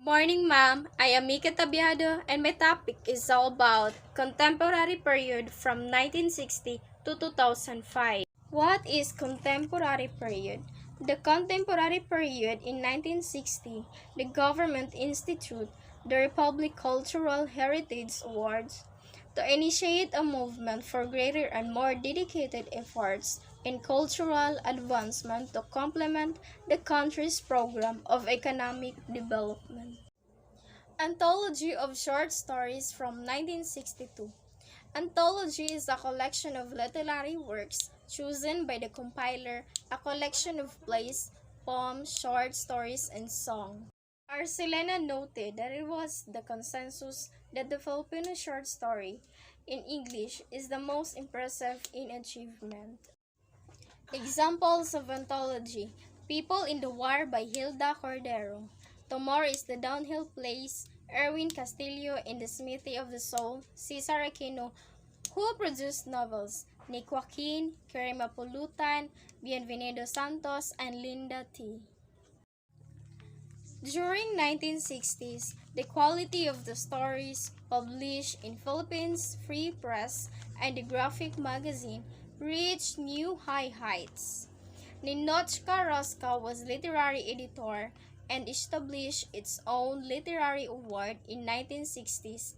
Morning, ma'am. I am Mika Tabiado, and my topic is all about contemporary period from 1960 to 2005. What is contemporary period? The contemporary period in 1960, the government instituted the Republic Cultural Heritage Awards to initiate a movement for greater and more dedicated efforts in cultural advancement to complement the country's program of economic development. Anthology of Short Stories from 1962. Anthology is a collection of literary works chosen by the compiler, a collection of plays, poems, short stories, and song. Arcelena noted that it was the consensus that the Filipino short story in English is the most impressive in achievement. Examples of anthology: People in the War by Hilda Cordero. Tomorrow is the Downhill Place, Erwin Castillo in the Smithy of the Soul, Cesar Aquino, who produced novels, Nick Joaquin, Kerima Pulutan, Bienvenido Santos, and Linda T. During 1960s, the quality of the stories published in Philippines Free Press and the Graphic Magazine reached new high heights. Ninochka Rosca was literary editor and established its own literary award in 1960s.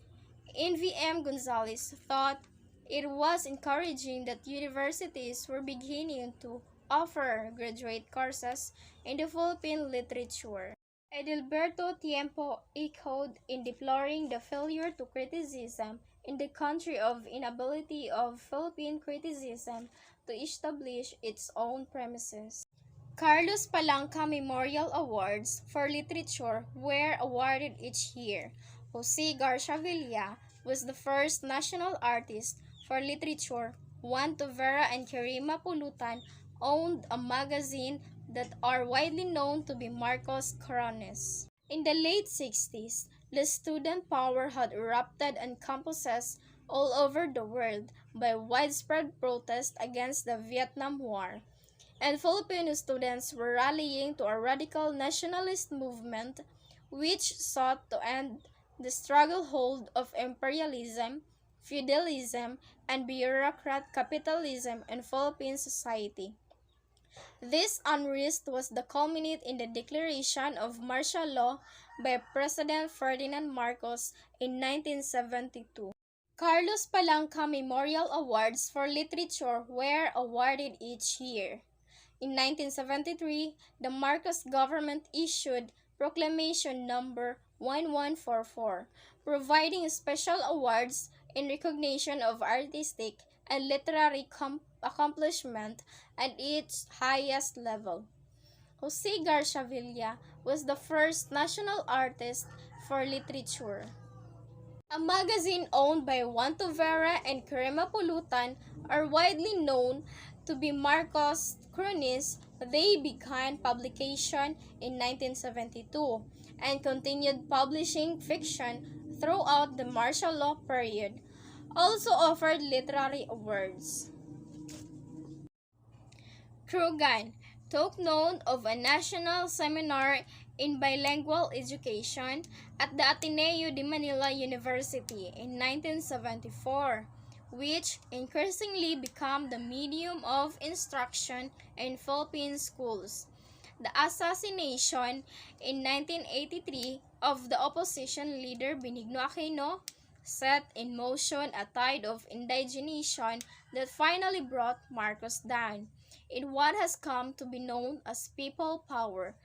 N.V.M. Gonzalez thought it was encouraging that universities were beginning to offer graduate courses in the Philippine literature. Edilberto Tiempo echoed in deploring the failure to criticism in the country of inability of Philippine criticism to establish its own premises. Carlos Palanca Memorial Awards for Literature were awarded each year. Jose Garcia Villa was the first national artist for literature. Juan Tovera and Kerima Pulutan owned a magazine that are widely known to be Marcos Corones. In the late 60s, the student power had erupted on campuses all over the world by widespread protest against the Vietnam War, and Filipino students were rallying to a radical nationalist movement which sought to end the stranglehold of imperialism, feudalism, and bureaucrat capitalism in Philippine society. This unrest was the culminate in the declaration of martial law by President Ferdinand Marcos in 1972. Carlos Palanca Memorial Awards for Literature were awarded each year. In 1973, the Marcos government issued Proclamation Number 1144, providing special awards in recognition of artistic and literary accomplishment at its highest level. Jose Garcia Villa was the first national artist for literature. A magazine owned by Juan Tovera and Kerima Pulutan are widely known to be Marcos Corones. They began publication in 1972 and continued publishing fiction throughout the martial law period. Also offered literary awards. Trugan took note of a national seminar in bilingual education at the Ateneo de Manila University in 1974, which increasingly became the medium of instruction in Philippine schools. The assassination in 1983 of the opposition leader Benigno Aquino set in motion a tide of indignation that finally brought Marcos down in what has come to be known as people power.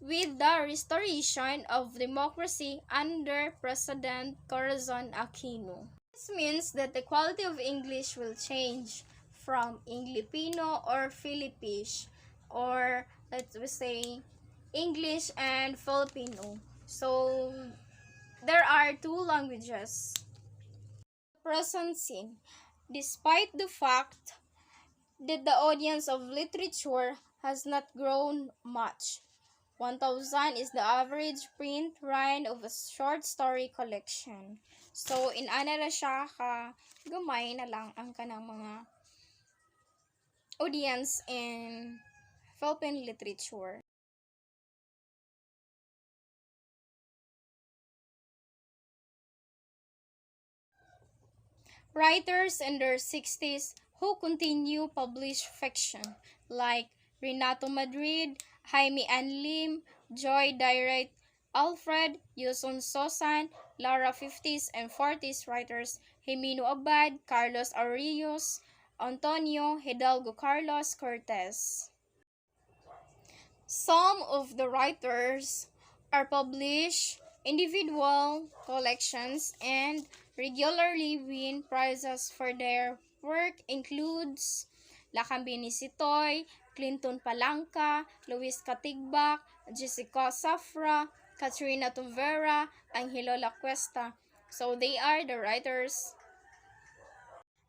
With the restoration of democracy under President Corazon Aquino. This means that the quality of English will change from Inglipino or Philippish, or let's say English and Filipino. So there are two languages. Present scene. Despite the fact that the audience of literature has not grown much, 1,000 is the average print run of a short story collection. So, in ana ra siya ka gamay na lang ang kanang mga audience in Philippine literature. Writers in their 60s who continue publish fiction, like Renato Madrid, Jaime Anlim, Joy Direct, Alfred, Yusun Sosan, Lara 50s and 40s writers, Jimeno Abad, Carlos Arios, Antonio Hidalgo Carlos Cortez. Some of the writers are published individual collections and regularly win prizes for their work includes Lakambini Sitoy, Clinton Palanca, Luis Katigbak, Jessica Safra, Katrina Tuvera, Angelo Lacuesta. So they are the writers.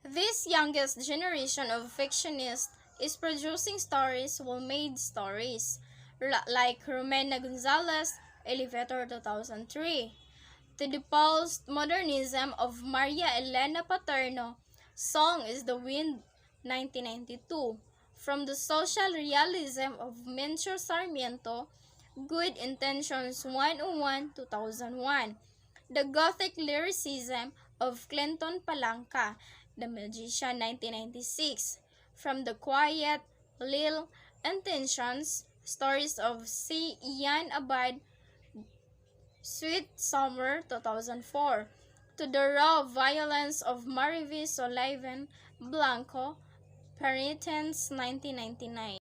This youngest generation of fictionists is producing stories well-made stories, like Romena Gonzalez, Elevator 2003, to the post-modernism of Maria Elena Paterno, Song is the Wind, 1992, from the social realism of Mencho Sarmiento, Good Intentions 101, 2001, the Gothic lyricism of Clinton Palanca, The Magician 1996, from the quiet, Lil Intentions, stories of C. Ian Abad, Sweet Summer 2004, to the raw violence of Marivis Oliven Blanco, Penitence 1999.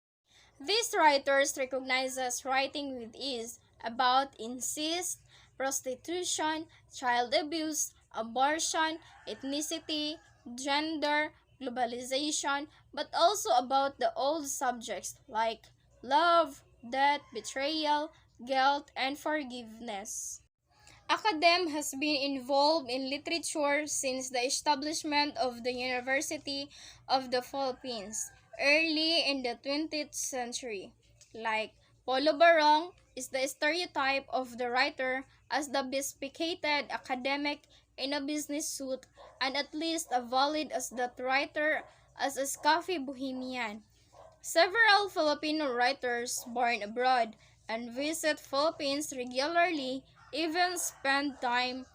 These writers recognizes writing with ease about incest, prostitution, child abuse, abortion, ethnicity, gender, globalization, but also about the old subjects like love, death, betrayal, guilt, and forgiveness. Academ has been involved in literature since the establishment of the University of the Philippines early in the 20th century. Like Polo Barong is the stereotype of the writer as the bespicated academic in a business suit and at least as valid as that writer as a scoffy bohemian. Several Filipino writers born abroad and visit Philippines regularly even spend time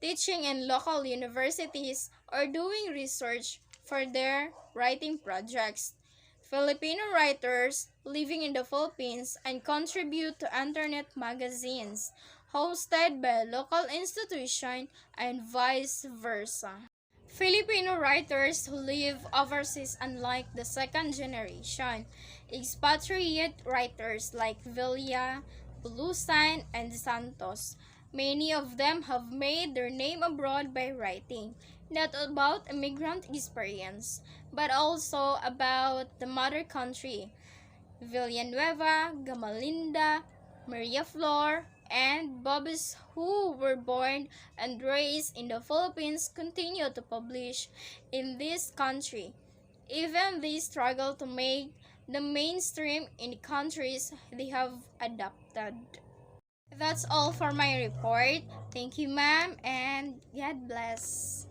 teaching in local universities or doing research for their writing projects. Filipino writers living in the Philippines and contribute to internet magazines hosted by a local institution and vice versa. Filipino writers who live overseas unlike the second generation, expatriate writers like Villa, Bulusan, and Santos. Many of them have made their name abroad by writing, not about immigrant experience, but also about the mother country. Villanueva, Gamalinda, Maria Flor, and Bobis who were born and raised in the Philippines continue to publish in this country. Even they struggle to make the mainstream in the countries they have adopted. That's all for my report. Thank you, ma'am, and God bless.